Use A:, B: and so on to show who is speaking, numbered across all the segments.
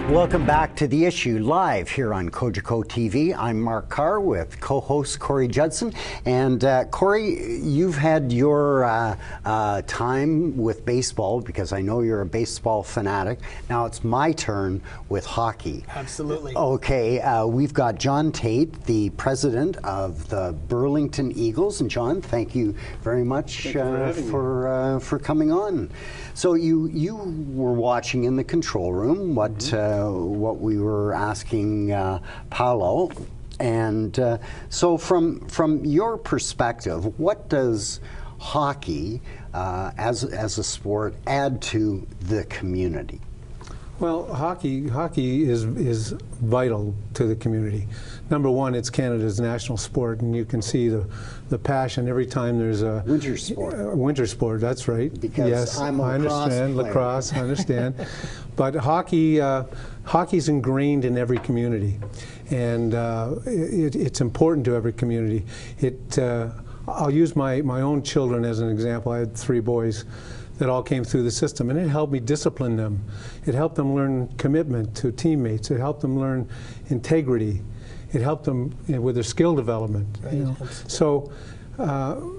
A: Welcome back to The Issue, live here on Cogeco TV. I'm Mark Carr with co-host Corey Judson. And Corey, you've had your time with baseball, because I know you're a baseball fanatic. Now it's my turn with hockey.
B: Absolutely.
A: Okay, we've got John Tate, the president of the Burlington Eagles. And John, thank you very much for coming on. So you were watching in the control room what we were asking Paolo, and so from your perspective, what does hockey as a sport add to the community?
C: Well, hockey is vital to the community. Number one, it's Canada's national sport, and you can see the passion every time there's a
A: winter sport.
C: Winter sport, that's right.
A: Because
C: yes,
A: I'm a
C: I understand lacrosse. I understand, but hockey's ingrained in every community, and it's important to every community. I'll use my own children as an example. I had 3 boys that all came through the system, and it helped me discipline them. It helped them learn commitment to teammates. It helped them learn integrity. It helped them with their skill development. Right. You know? So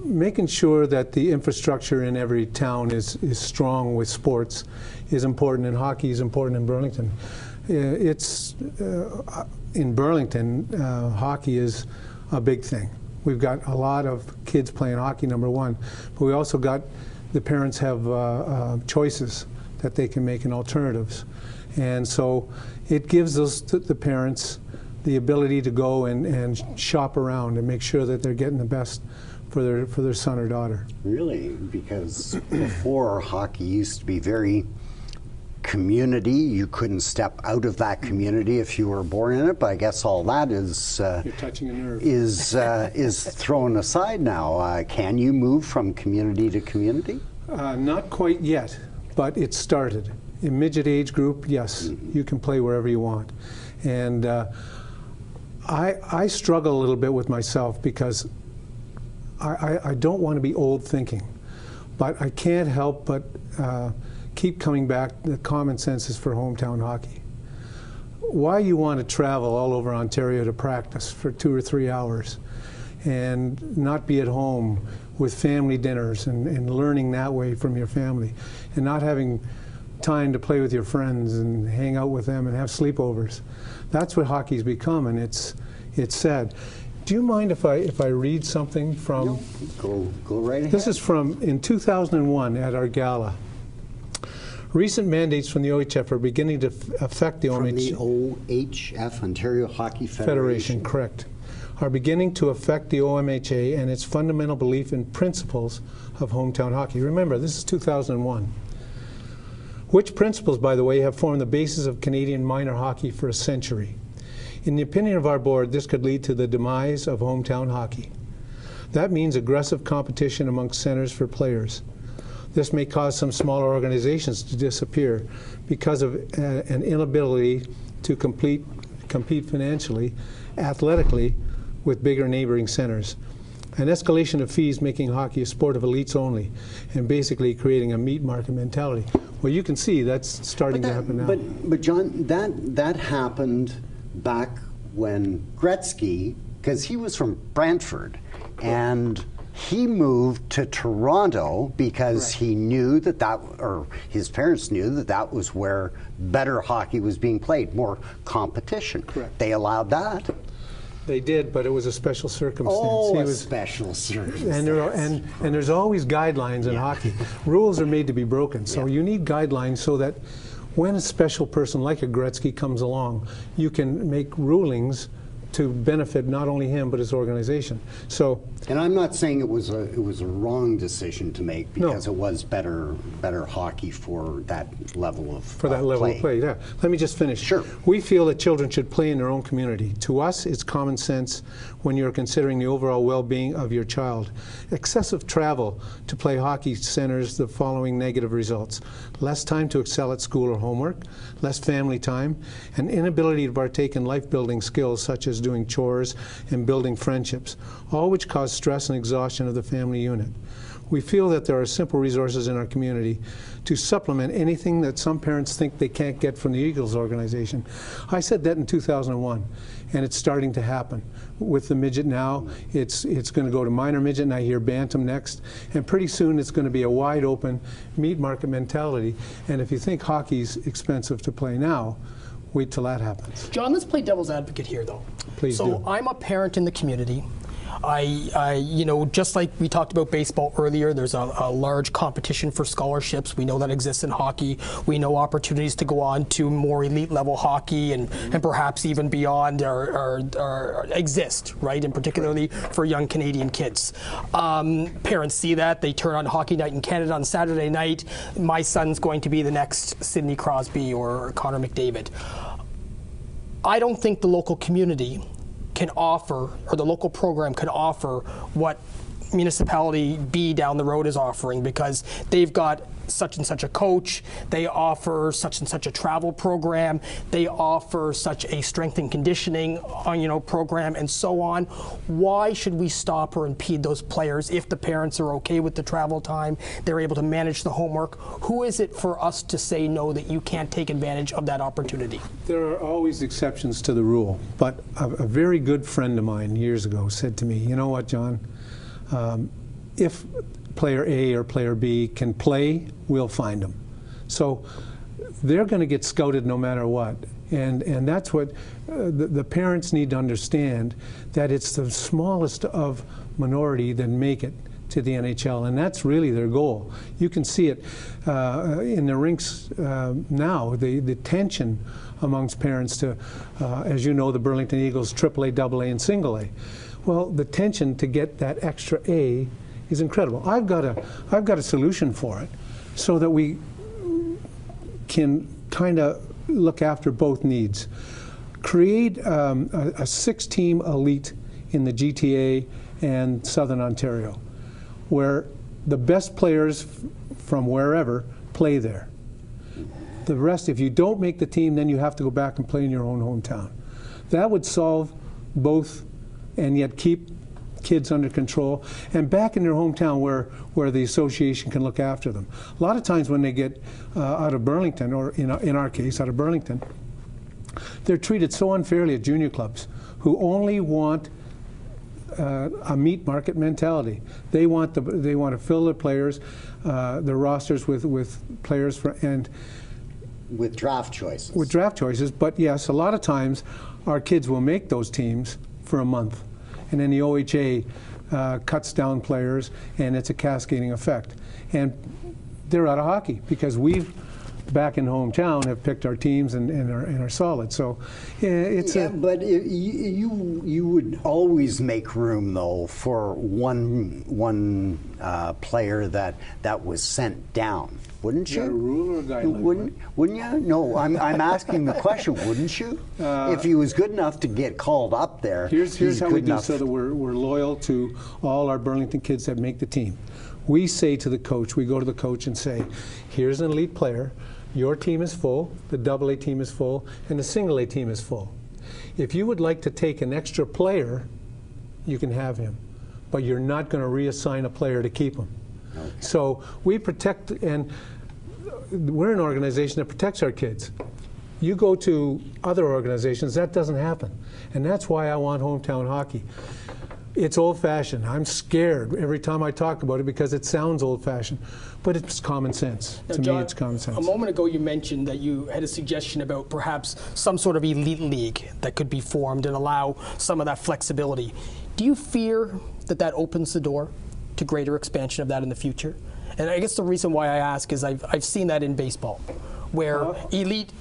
C: making sure that the infrastructure in every town is strong with sports is important, and hockey is important in Burlington. In Burlington, hockey is a big thing. We've got a lot of kids playing hockey, number one, but we also got the parents have choices that they can make in alternatives. And so it gives the parents the ability to go and shop around and make sure that they're getting the best for their son or daughter. Really? Because before, hockey used to be very community. You couldn't step out of that community if you were born in it, but I guess all that is you're touching a nerve. is thrown aside now. Can you move from community to community? Not quite yet, but it started. In midget age group, yes, you can play wherever you want. And I struggle a little bit with myself because I don't want to be old thinking, but I can't help but keep coming back. The common sense is for hometown hockey. Why you want to travel all over Ontario to practice for 2 or 3 hours and not be at home with family dinners and learning that way from your family, and not having time to play with your friends and hang out with them and have sleepovers? That's what hockey's become, and it's sad. Do you mind if I read something from? No, go right ahead. This is from in 2001 at our gala. Recent mandates from the OHF are beginning to affect the OMHA. From the OHF, Ontario Hockey Federation. Correct. Are beginning to affect the OMHA and its fundamental belief in principles of hometown hockey. Remember, this is 2001. Which principles, by the way, have formed the basis of Canadian minor hockey for a century. In the opinion of our board, this could lead to the demise of hometown hockey. That means aggressive competition amongst centers for players. This may cause some smaller organizations to disappear because of an inability to compete financially, athletically, with bigger neighboring centers. An escalation of fees making hockey a sport of elites only, and basically creating a meat market mentality. Well, you can see that's starting to happen now. But John, that happened back when Gretzky, because he was from Brantford, and he moved to Toronto because he knew or his parents knew that was where better hockey was being played, more competition. Correct. They allowed that. They did, but it was a special circumstance. Oh, a special circumstance. And there's always guidelines in hockey. Rules are made to be broken, so you need guidelines so that when a special person like a Gretzky comes along, you can make rulings to benefit not only him but his organization. So, and I'm not saying it was a wrong decision to make, because it was better hockey for that level of play. Yeah. Let me just finish. Sure. We feel that children should play in their own community. To us, it's common sense when you're considering the overall well-being of your child. Excessive travel to play hockey centers the following negative results: less time to excel at school or homework, less family time, and inability to partake in life-building skills such as doing chores and building friendships, all which cause stress and exhaustion of the family unit. We feel that there are simple resources in our community to supplement anything that some parents think they can't get from the Eagles organization. I said that in 2001, and it's starting to happen. With the midget now, it's going to go to minor midget, and I hear bantam next, and pretty soon it's going to be a wide open meat market mentality. And if you think hockey's expensive to play now, wait till that happens.
B: John, let's play devil's advocate here, though.
C: Please do.
B: So I'm a parent in the community. You know, just like we talked about baseball earlier, there's a large competition for scholarships. We know that exists in hockey. We know opportunities to go on to more elite level hockey and perhaps even beyond exist, right? And particularly for young Canadian kids. Parents see that. They turn on Hockey Night in Canada on Saturday night. My son's going to be the next Sidney Crosby or Connor McDavid. I don't think the local community can offer, or the local program can offer, what municipality B down the road is offering, because they've got such and such a coach, they offer such and such a travel program, they offer such a strength and conditioning program, and so on. Why should we stop or impede those players if the parents are okay with the travel time, they're able to manage the homework? Who is it for us to say no, that you can't take advantage of that opportunity?
C: There are always exceptions to the rule, but a very good friend of mine years ago said to me, you know what, John, if player A or player B can play, we'll find them. So they're going to get scouted no matter what. And that's what the parents need to understand, that it's the smallest of minority that make it to the NHL, and that's really their goal. You can see it in the rinks now, the tension amongst parents to, as you know, the Burlington Eagles, AAA, AA, and single A. Well, the tension to get that extra A is incredible. I've got a solution for it, so that we can kind of look after both needs. Create a 6-team elite in the GTA and Southern Ontario, where the best players from wherever play there. The rest, if you don't make the team, then you have to go back and play in your own hometown. That would solve both, and yet keep kids under control and back in their hometown where the association can look after them. A lot of times when they get out of Burlington, or in our case, out of Burlington, they're treated so unfairly at junior clubs who only want a meat market mentality. They want to fill their players, their rosters with players
A: with draft choices.
C: With draft choices, but yes, a lot of times our kids will make those teams for a month, and then the OHA cuts down players, and it's a cascading effect. And they're out of hockey because we've, back in hometown, have picked our teams and are solid. So it's
A: but you would always make room, though, for one player that was sent down, wouldn't you?
C: Is that a rule or a guideline?
A: Wouldn't you? No, I'm asking the question. Wouldn't you? If he was good enough to get called up there,
C: here's how we do, so that we're loyal to all our Burlington kids that make the team. We say to the coach, we go to the coach and say, here's an elite player. Your team is full, the AA team is full, and the single A team is full. If you would like to take an extra player, you can have him, but you're not going to reassign a player to keep him. Okay. So we protect, and we're an organization that protects our kids. You go to other organizations, that doesn't happen, and that's why I want hometown hockey. It's old-fashioned. I'm scared every time I talk about it because it sounds old-fashioned, but it's common sense.
B: Now,
C: to
B: John,
C: me, it's common sense.
B: A moment ago you mentioned that you had a suggestion about perhaps some sort of elite league that could be formed and allow some of that flexibility. Do you fear that that opens the door to greater expansion of that in the future? And I guess the reason why I ask is I've seen that in baseball, where elite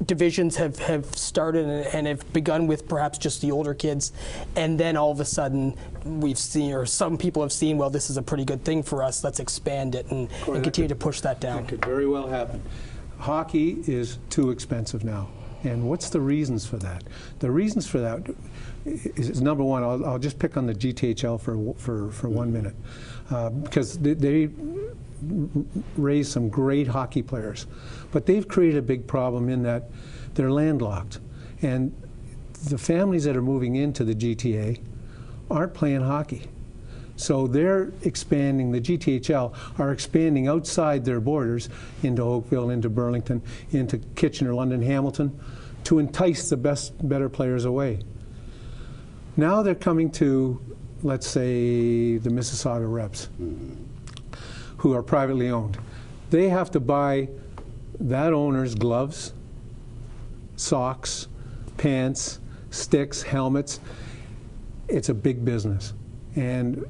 B: divisions have started and have begun with perhaps just the older kids, and then all of a sudden we've seen, or some people have seen, well, this is a pretty good thing for us, let's expand it and continue to push that down.
C: That could very well happen. Hockey is too expensive now. And what's the reasons for that? The reasons for that is, number one, I'll just pick on the GTHL for 1 minute, because they raised some great hockey players, but they've created a big problem in that they're landlocked, and the families that are moving into the GTA aren't playing hockey. So they're expanding, the GTHL are expanding outside their borders into Oakville, into Burlington, into Kitchener, London, Hamilton, to entice the better players away. Now they're coming to, let's say, the Mississauga Reps, who are privately owned. They have to buy that owner's gloves, socks, pants, sticks, helmets. It's a big business. And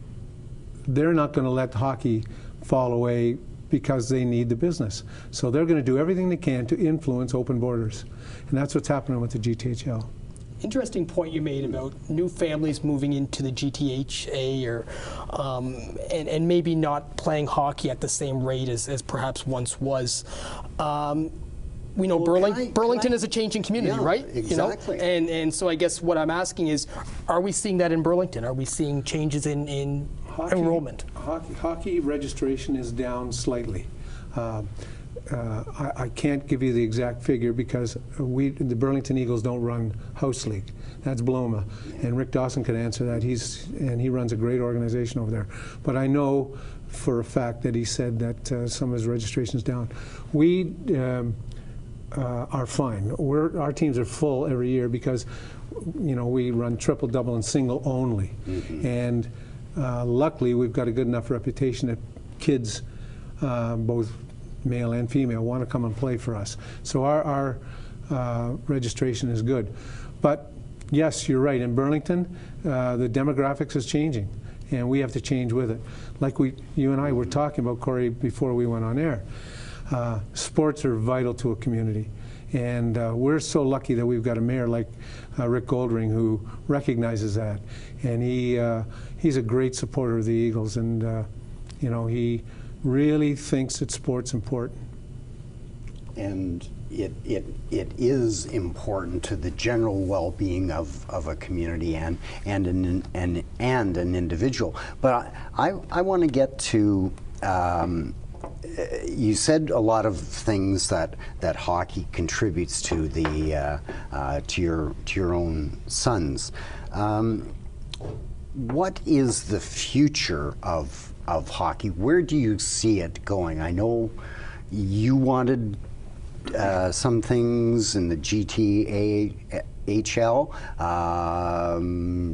C: they're not going to let hockey fall away because they need the business. So they're going to do everything they can to influence open borders. And that's what's happening with the GTHL.
B: Interesting point you made about new families moving into the GTHA, or and maybe not playing hockey at the same rate as perhaps once was. We know Burlington is a changing community,
A: yeah,
B: right?
A: Exactly.
B: You know? And so I guess what I'm asking is, are we seeing that in Burlington? Are we seeing changes in enrollment?
C: Hockey registration is down slightly. I can't give you the exact figure because the Burlington Eagles don't run house league. That's Bloma, and Rick Dawson could answer that. He runs a great organization over there. But I know for a fact that he said that some of his registration's down. We are fine. Our teams are full every year because, you know, we run triple, double, and single only, and luckily we've got a good enough reputation that kids, both male and female, want to come and play for us. So our registration is good. But yes, you're right. In Burlington, the demographics is changing, and we have to change with it. Like you and I were talking about, Corey, before we went on air. Sports are vital to a community, and we're so lucky that we've got a mayor like Rick Goldring who recognizes that, and he's a great supporter of the Eagles, and you know, he really thinks that sport's important.
A: And it is important to the general well-being of a community and an individual. But I want to get to. You said a lot of things that hockey contributes to the to your own sons. What is the future of hockey? Where do you see it going? I know you wanted some things in the GTHL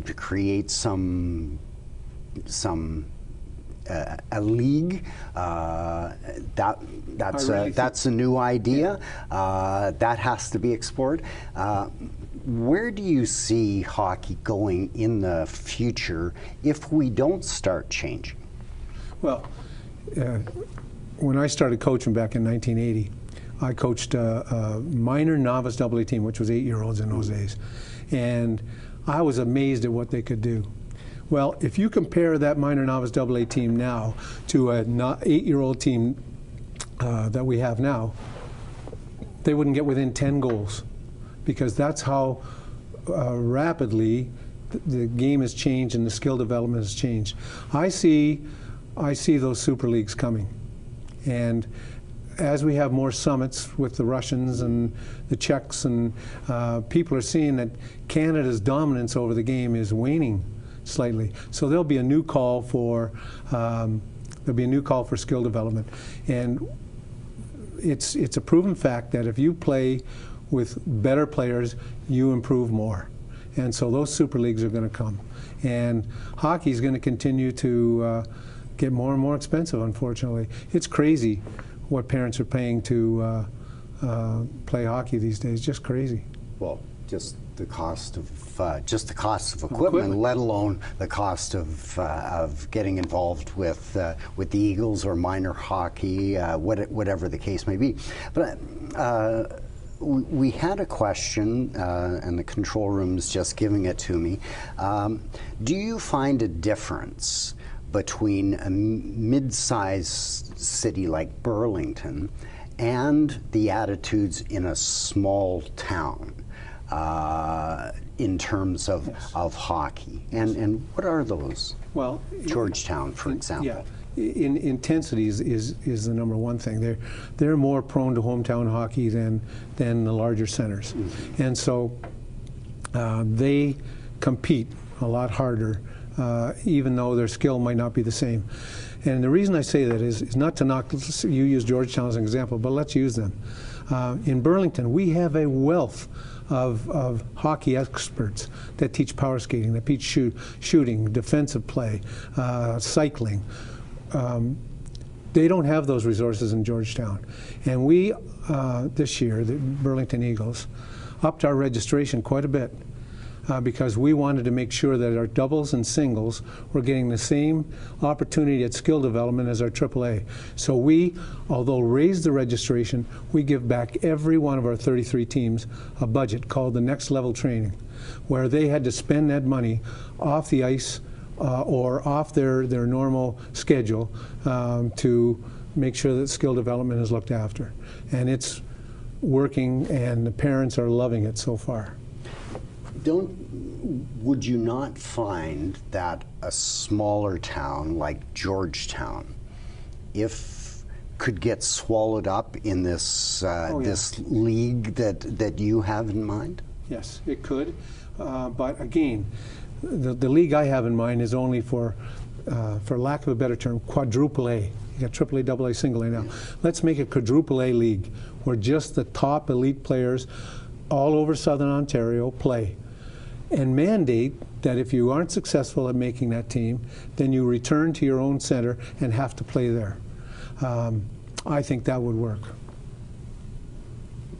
A: to create some a league. That's a new idea. That has to be explored. Where do you see hockey going in the future if we don't start changing?
C: Well, when I started coaching back in 1980, I coached a minor novice AA team, which was 8-year-olds in those days, and I was amazed at what they could do. Well, if you compare that minor novice AA team now to an 8-year-old team that we have now, they wouldn't get within 10 goals, because that's how rapidly the game has changed and the skill development has changed. I see those super leagues coming, and as we have more summits with the Russians and the Czechs, and people are seeing that Canada's dominance over the game is waning slightly. So there'll be a new call for skill development, and it's a proven fact that if you play with better players, you improve more. And so those super leagues are going to come, and hockey is going to continue to get more and more expensive. Unfortunately, it's crazy what parents are paying to play hockey these days. Just crazy.
A: Well, just the cost of equipment, let alone the cost of getting involved with the Eagles or minor hockey, whatever the case may be. But we had a question, and the control room's just giving it to me. Do you find a difference between a mid-sized city like Burlington and the attitudes in a small town in terms of hockey? And what are those?
C: Well,
A: Georgetown, for example.
C: Yeah. Intensity is the number one thing. They're more prone to hometown hockey than the larger centers, and so they compete a lot harder even though their skill might not be the same. And the reason I say that is not to knock, you use Georgetown as an example, but let's use them. In Burlington, we have a wealth of hockey experts that teach power skating, that teach shooting, defensive play, cycling. They don't have those resources in Georgetown. And we, this year, the Burlington Eagles, upped our registration quite a bit because we wanted to make sure that our doubles and singles were getting the same opportunity at skill development as our AAA. So we, although raised the registration, we give back every one of our 33 teams a budget called the Next Level Training, where they had to spend that money off the ice or off their normal schedule to make sure that skill development is looked after. And it's working, and the parents are loving it so far.
A: Would you not find that a smaller town like Georgetown, could get swallowed up in this this league that you have in mind? Yes,
C: it could, but again, the league I have in mind is only for lack of a better term, quadruple A. You got AAA, AA, single A now. Yeah. Let's make a quadruple A league where just the top elite players all over Southern Ontario play. And mandate that if you aren't successful at making that team, then you return to your own center and have to play there. I think that would work.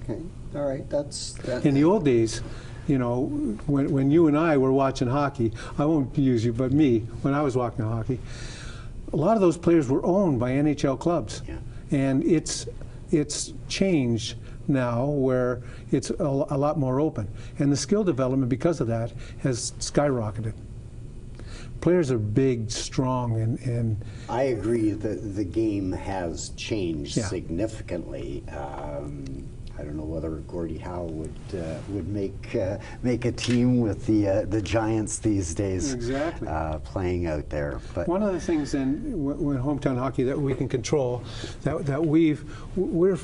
A: Okay, all right, that's...
C: In the old days, you know, when you and I were watching hockey, I won't use you, but me, when I was watching hockey, a lot of those players were owned by NHL clubs. Yeah. And it's changed now where it's a lot more open. And the skill development, because of that, has skyrocketed. Players are big, strong, and
A: I agree that the game has changed significantly. I don't know whether Gordie Howe would make a team with the Giants these days.
C: Exactly.
A: Playing out there. But
C: one of the things when hometown hockey that we can control, that we're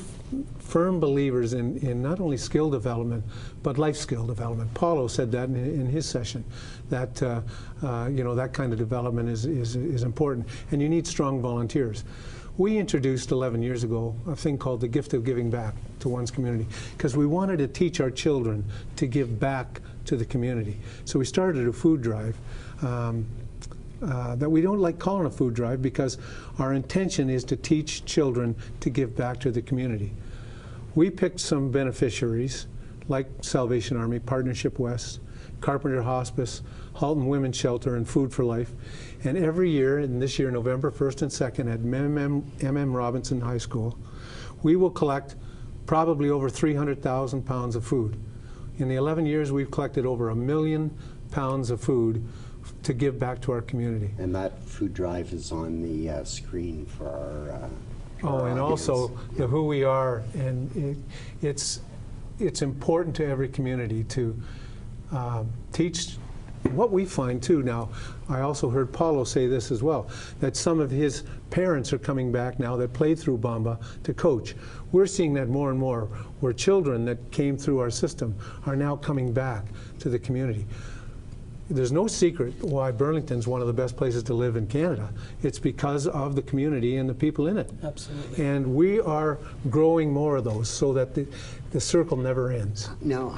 C: firm believers in not only skill development but life skill development. Paulo said that in his session, that you know, that kind of development is important, and you need strong volunteers. We introduced 11 years ago a thing called the gift of giving back to one's community, because we wanted to teach our children to give back to the community. So we started a food drive that we don't like calling a food drive, because our intention is to teach children to give back to the community. We picked some beneficiaries like Salvation Army, Partnership West, Carpenter Hospice, Halton Women's Shelter, and Food for Life. And every year, and this year, November 1st and 2nd, at M.M. Robinson High School, we will collect probably over 300,000 pounds of food. In the 11 years, we've collected over 1 million pounds of food to give back to our community.
A: And that food drive is on the screen for our
C: and
A: audience.
C: Also the who we are, and it's important to every community to teach. What we find too now, I also heard Paulo say this as well, that some of his parents are coming back now that played through Bamba to coach. We're seeing that more and more, where children that came through our system are now coming back to the community. There's no secret why Burlington's one of the best places to live in Canada. It's because of the community and the people in it.
B: Absolutely.
C: And we are growing more of those so that the circle never ends.
A: Now,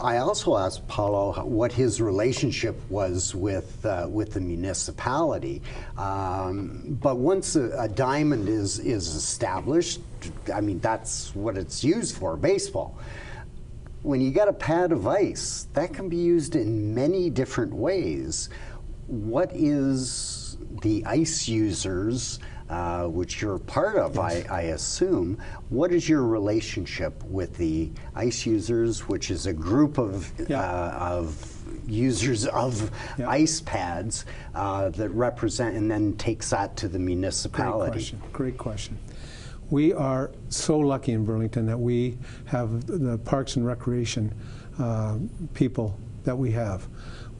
A: I also asked Paulo what his relationship was with the municipality. But once a diamond is established, I mean, that's what it's used for, baseball. When you got a pad of ice, that can be used in many different ways. What is the ice users, which you're part of, yes. I assume, what is your relationship with the ice users, which is a group of users of ice pads that represent and then takes that to the municipality?
C: Great question. We are so lucky in Burlington that we have the Parks and Recreation people that we have.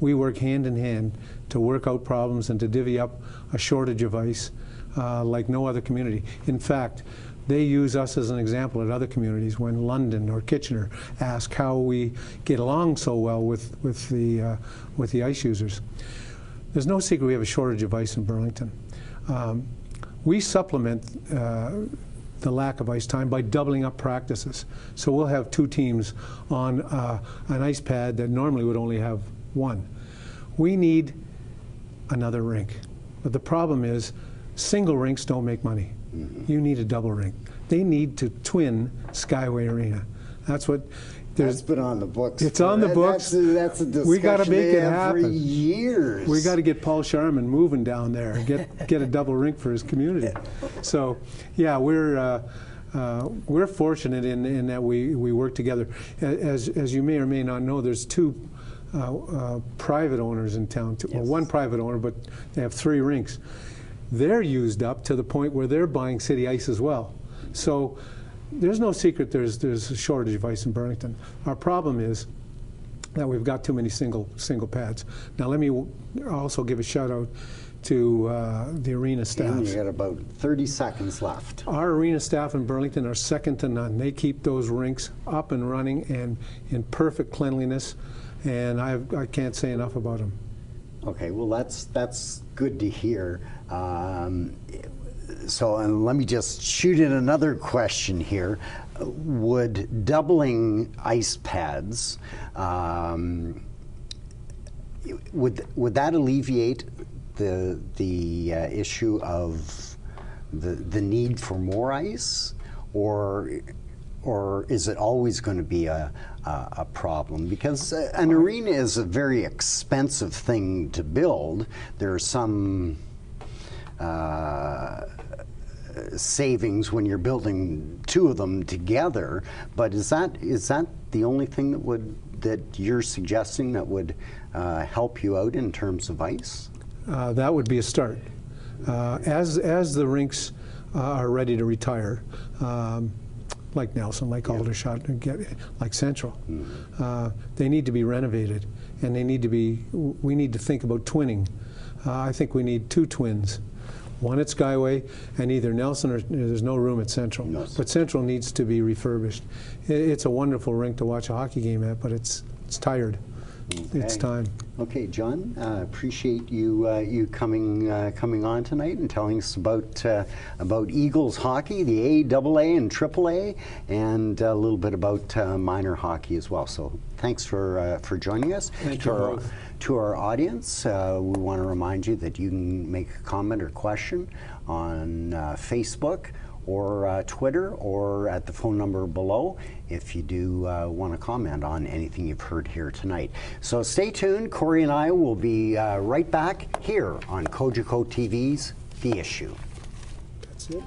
C: We work hand in hand to work out problems and to divvy up a shortage of ice like no other community. In fact, they use us as an example at other communities when London or Kitchener ask how we get along so well with the ice users. there's no secret we have a shortage of ice in Burlington. We supplement the lack of ice time by doubling up practices. So we'll have 2 teams on an ice pad that normally would only have 1. We need another rink. But the problem is single rinks don't make money. You need a double rink. They need to twin Skyway Arena. That's what
A: that's been on the books.
C: It's on the books.
A: That's a discussion
C: we got to make it happen.
A: For years.
C: We got to get Paul Sharman moving down there and get a double rink for his community. So, yeah, we're fortunate in that we work together. As you may or may not know, there's 2 private owners in town. Well, 1 private owner, but they have 3 rinks. They're used up to the point where they're buying city ice as well. So there's no secret there's a shortage of ice in Burlington. Our problem is that we've got too many single pads. Now let me also give a shout out to the arena staff.
A: And you got about 30 seconds left.
C: Our arena staff in Burlington are second to none. They keep those rinks up and running and in perfect cleanliness, and I can't say enough about them.
A: Okay, well that's good to hear. So let me just shoot in another question here. Would doubling ice pads, would that alleviate the issue of the need for more ice, or is it always going to be a problem? Because an arena is a very expensive thing to build. There are some savings when you're building 2 of them together, but is that the only thing that you're suggesting that would help you out in terms of ice?
C: That would be a start. As the rinks are ready to retire, like Nelson, like Aldershot, like Central, they need to be renovated, and we need to think about twinning. I think we need 2 twins. 1 at Skyway, and either Nelson or there's no room at Central. No. But Central needs to be refurbished. It's a wonderful rink to watch a hockey game at, but it's tired. Okay. It's time.
A: Okay, John, appreciate you coming on tonight and telling us about Eagles hockey, the AA and AAA, and a little bit about minor hockey as well. So thanks for joining us.
C: Thank you both.
A: To our audience, we want to remind you that you can make a comment or question on Facebook or Twitter or at the phone number below if you do want to comment on anything you've heard here tonight. So stay tuned. Corey and I will be right back here on Cogeco TV's The Issue.
C: That's it.